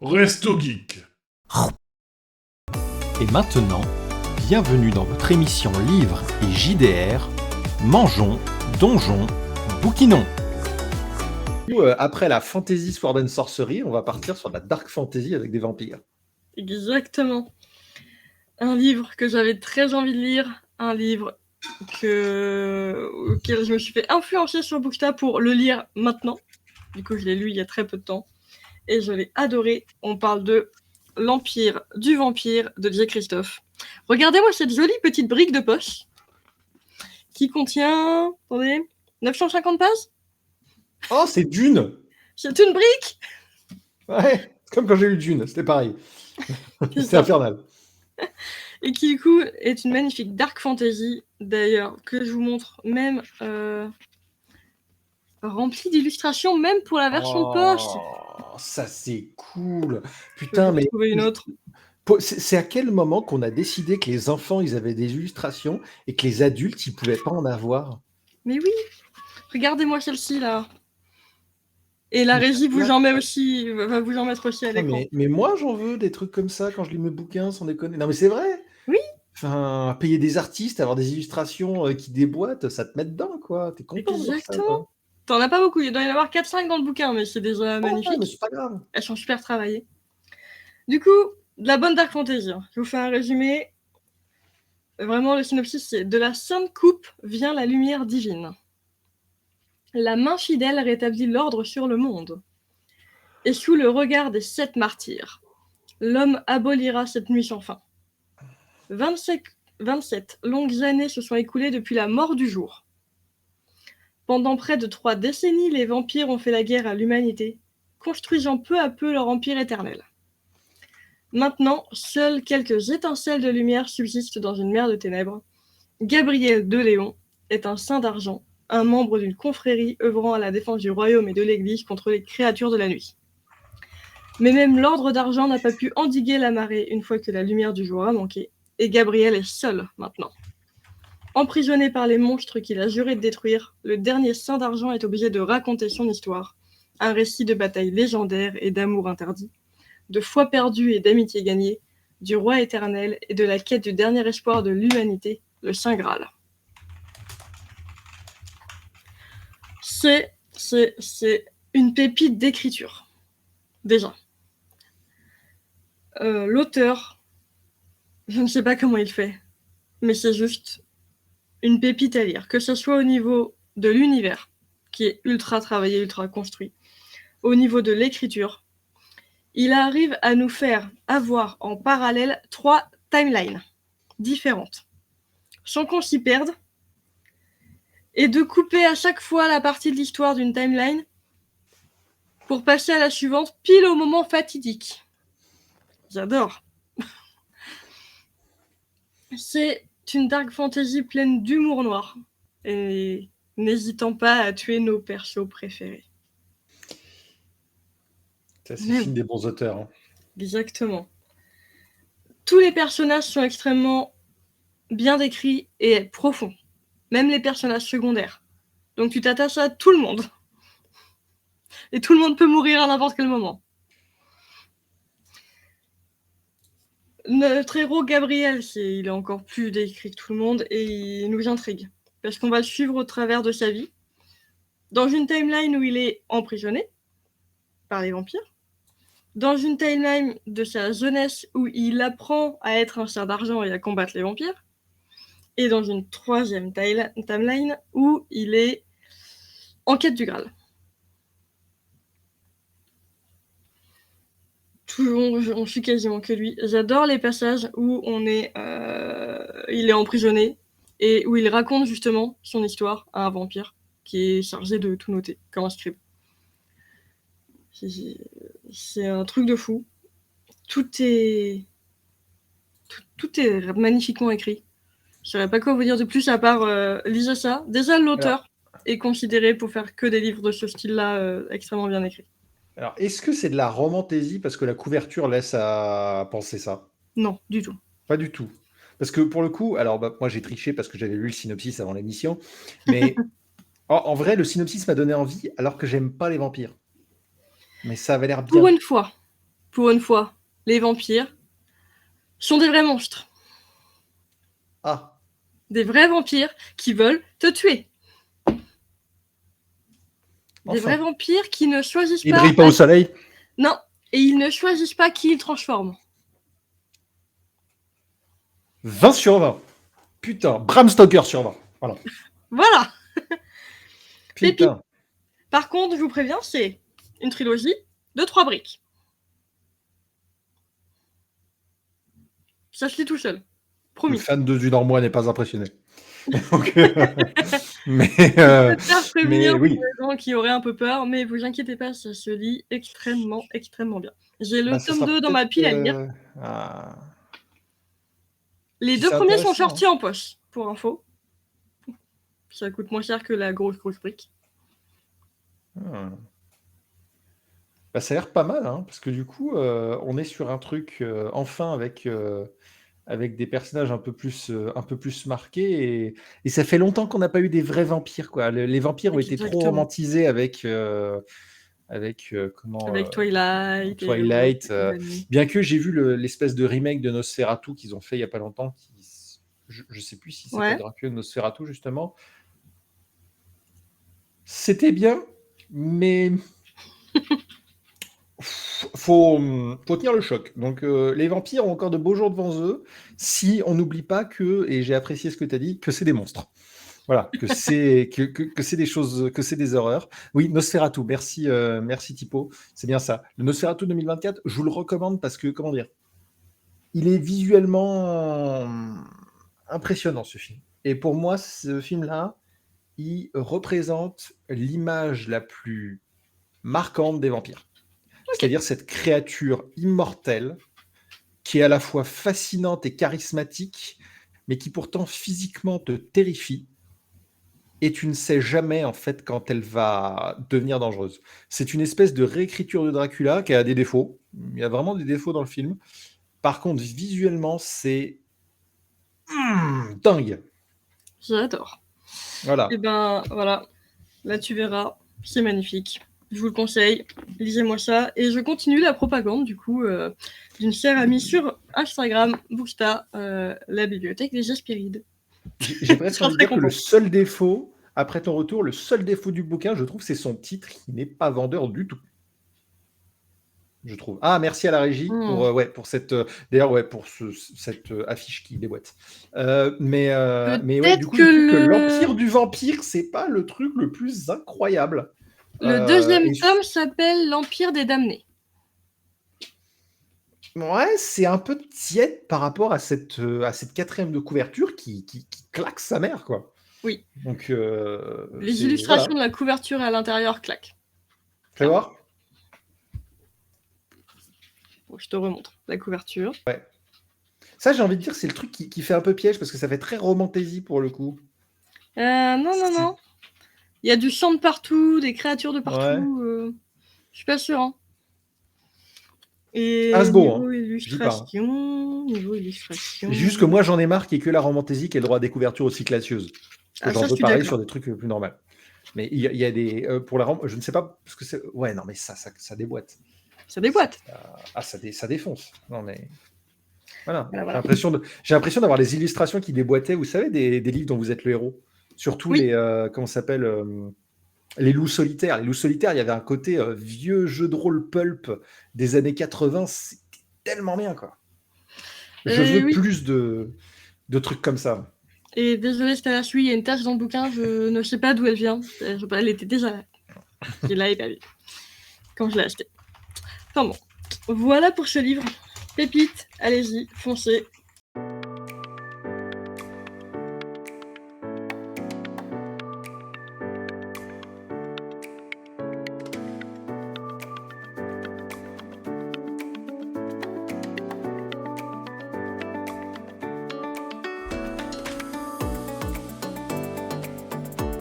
Resto Geek. Et maintenant, bienvenue dans votre émission Livres et JDR. Mangeons, donjons, bouquinons. Après la fantasy Sword and Sorcery, on va partir sur la dark fantasy avec des vampires. Exactement. Un livre que j'avais très envie de lire, un livre auquel je me suis fait influencer sur Booksta pour le lire maintenant. Du coup, je l'ai lu il y a très peu de temps et je l'ai adoré. On parle de L'Empire du Vampire de J. Christophe. Regardez-moi cette jolie petite brique de poche qui contient, attendez, 950 pages. Oh, c'est Dune! C'est une brique. Ouais, c'est comme quand j'ai eu Dune, c'était pareil. C'est infernal. Et qui, du coup, est une magnifique dark fantasy, d'ailleurs, que je vous montre même remplie d'illustrations, même pour la version de poche. Ça, c'est cool. Putain, mais Trouver une autre. c'est à quel moment qu'on a décidé que les enfants, ils avaient des illustrations et que les adultes, ils pouvaient pas en avoir? Mais oui, regardez-moi celle-ci, là. Et la régie vous en met aussi, va vous en mettre aussi à l'écran. Mais moi, j'en veux des trucs comme ça quand je lis mes bouquins, sans déconner. Non, mais c'est vrai. Oui. Enfin, payer des artistes, avoir des illustrations qui déboîtent, ça te met dedans, quoi. T'es content de voir ça, Exactement. quoi. T'en as pas beaucoup, il doit y en avoir 4-5 dans le bouquin, mais c'est déjà magnifique. Mais c'est pas grave. Elles sont super travaillées. Du coup, de la bonne dark fantasy. Je vous fais un résumé. Vraiment, le synopsis, c'est: de la sainte coupe vient la lumière divine. La main fidèle rétablit l'ordre sur le monde. Et sous le regard des 7 martyrs, l'homme abolira cette nuit sans fin. 27 longues années se sont écoulées depuis la mort du jour. Pendant près de 3 décennies, les vampires ont fait la guerre à l'humanité, construisant peu à peu leur empire éternel. Maintenant, seules quelques étincelles de lumière subsistent dans une mer de ténèbres. Gabriel de Léon est un saint d'argent, un membre d'une confrérie œuvrant à la défense du royaume et de l'Église contre les créatures de la nuit. Mais même l'ordre d'argent n'a pas pu endiguer la marée une fois que la lumière du jour a manqué, et Gabriel est seul maintenant. Emprisonné par les monstres qu'il a juré de détruire, le dernier saint d'argent est obligé de raconter son histoire, un récit de batailles légendaires et d'amour interdit, de foi perdue et d'amitié gagnée, du roi éternel et de la quête du dernier espoir de l'humanité, le Saint Graal. C'est une pépite d'écriture, déjà. L'auteur, je ne sais pas comment il fait, mais c'est juste une pépite à lire, que ce soit au niveau de l'univers, qui est ultra travaillé, ultra construit, au niveau de l'écriture. Il arrive à nous faire avoir en parallèle 3 timelines différentes, sans qu'on s'y perde, et de couper à chaque fois la partie de l'histoire d'une timeline pour passer à la suivante, pile au moment fatidique. J'adore. C'est une dark fantasy pleine d'humour noir, et n'hésitant pas à tuer nos persos préférés. Ça, c'est le signe des bons auteurs. Hein. Exactement. Tous les personnages sont extrêmement bien décrits et profonds. Même les personnages secondaires. Donc tu t'attaches à tout le monde. Et tout le monde peut mourir à n'importe quel moment. Notre héros Gabriel, il est encore plus décrit que tout le monde et il nous intrigue. Parce qu'on va le suivre au travers de sa vie. Dans une timeline où il est emprisonné par les vampires. Dans une timeline de sa jeunesse où il apprend à être un cher d'argent et à combattre les vampires. Et dans une troisième timeline où il est en quête du Graal. On suit quasiment que lui. J'adore les passages où il est emprisonné et où il raconte justement son histoire à un vampire qui est chargé de tout noter, comme un scribe. C'est un truc de fou. Tout est magnifiquement écrit. Je ne saurais pas quoi vous dire de plus à part lisez ça. Déjà, l'auteur est considéré pour faire que des livres de ce style-là extrêmement bien écrits. Alors, est-ce que c'est de la romantaisie parce que la couverture laisse à penser ça? Non, du tout. Pas du tout. Parce que pour le coup, alors moi j'ai triché parce que j'avais lu le synopsis avant l'émission, mais en vrai, le synopsis m'a donné envie alors que j'aime pas les vampires. Mais ça avait l'air bien. Pour pour une fois, les vampires sont des vrais monstres. Ah, Des vrais vampires qui veulent te tuer. Des Enfin. vrais vampires qui ne choisissent ils pas... brillent pas au soleil. Non, et ils ne choisissent pas qui ils transforment. 20 sur 20. Putain, Bram Stoker sur 20. Voilà. Voilà. Putain. Par contre, je vous préviens, c'est une trilogie de 3 briques. Ça se lit tout seul. Le Promis. fan de du Normois n'est pas impressionné. Donc, mais Je préfère prévenir oui. pour les gens qui auraient un peu peur, mais vous inquiétez pas, ça se lit extrêmement, extrêmement bien. J'ai le ça tome sera 2 dans ma peut-être, pile à lire. Les Si 2 c'est premiers sont intéressant, sortis en poche, pour info. Ça coûte moins cher que la grosse brique. Bah, ça a l'air pas mal, hein, parce que du coup, on est sur un truc enfin avec des personnages un peu plus marqués et ça fait longtemps qu'on n'a pas eu des vrais vampires, quoi. Les vampires ont été trop Exactement. romantisés avec comment Avec Twilight. Twilight, et compagnie. bien que j'ai vu l'espèce de remake de Nosferatu qu'ils ont fait il y a pas longtemps, je sais plus si c'était Ouais. Dracula Nosferatu justement. C'était bien, mais faut tenir le choc. Donc les vampires ont encore de beaux jours devant eux si on n'oublie pas que, et j'ai apprécié ce que tu as dit, que c'est des monstres. Voilà, que c'est que c'est des choses, que c'est des horreurs. Oui, Nosferatu, merci Tipo, c'est bien ça. Le Nosferatu 2024, je vous le recommande parce que, comment dire, il est visuellement impressionnant ce film. Et pour moi, ce film-là, il représente l'image la plus marquante des vampires. C'est-à-dire cette créature immortelle qui est à la fois fascinante et charismatique, mais qui pourtant physiquement te terrifie. Et tu ne sais jamais en fait quand elle va devenir dangereuse. C'est une espèce de réécriture de Dracula qui a des défauts. Il y a vraiment des défauts dans le film. Par contre, visuellement, c'est dingue. J'adore. Voilà. Et ben voilà, là tu verras, c'est magnifique. Je vous le conseille, lisez-moi ça. Et je continue la propagande du coup d'une chère amie sur Instagram, Booksta, la bibliothèque des Hespérides. J'ai presque envie de dire que le seul défaut, après ton retour, le seul défaut du bouquin, je trouve, c'est son titre qui n'est pas vendeur du tout. Je trouve. Ah, merci à la régie pour cette, d'ailleurs, pour cette affiche qui déboîte. Mais ouais, du coup, que l'Empire du Vampire, c'est pas le truc le plus incroyable. Le deuxième tome s'appelle l'Empire des Damnés. Ouais, c'est un peu tiède par rapport à cette quatrième de couverture qui claque sa mère, quoi. Oui. Donc, les illustrations de la couverture à l'intérieur claquent. Fais voir. Bon, je te remontre la couverture. Ouais. Ça, j'ai envie de dire, c'est le truc qui fait un peu piège parce que ça fait très romantasy pour le coup. Non. Il y a du sang de partout, des créatures de partout. Ouais. Je suis pas sûre. Hein. Et niveau illustration, C'est juste que moi, j'en ai marre qu'il n'y ait que la romantasy qui ait le droit à des couvertures aussi classieuses. Parce que j'en veux parler sur des trucs plus normaux. Mais il y a des... pour la je ne sais pas, parce que c'est... Ouais, non, mais ça déboîte. Ça déboîte. Ça défonce. Non, mais... Voilà. J'ai l'impression d'avoir les illustrations qui déboîtaient, vous savez, des livres dont vous êtes le héros. Surtout les... comment ça s'appelle les loups solitaires. Les loups solitaires, il y avait un côté vieux jeu de rôle pulp des années 80. C'était tellement bien, quoi. Je veux plus de trucs comme ça. Et désolé, Stalasui, il y a une tache dans le bouquin, je ne sais pas d'où elle vient. Elle était déjà là. Je l'avais pas vue quand je l'ai acheté. Enfin bon, voilà pour ce livre. Pépite, allez-y, foncez.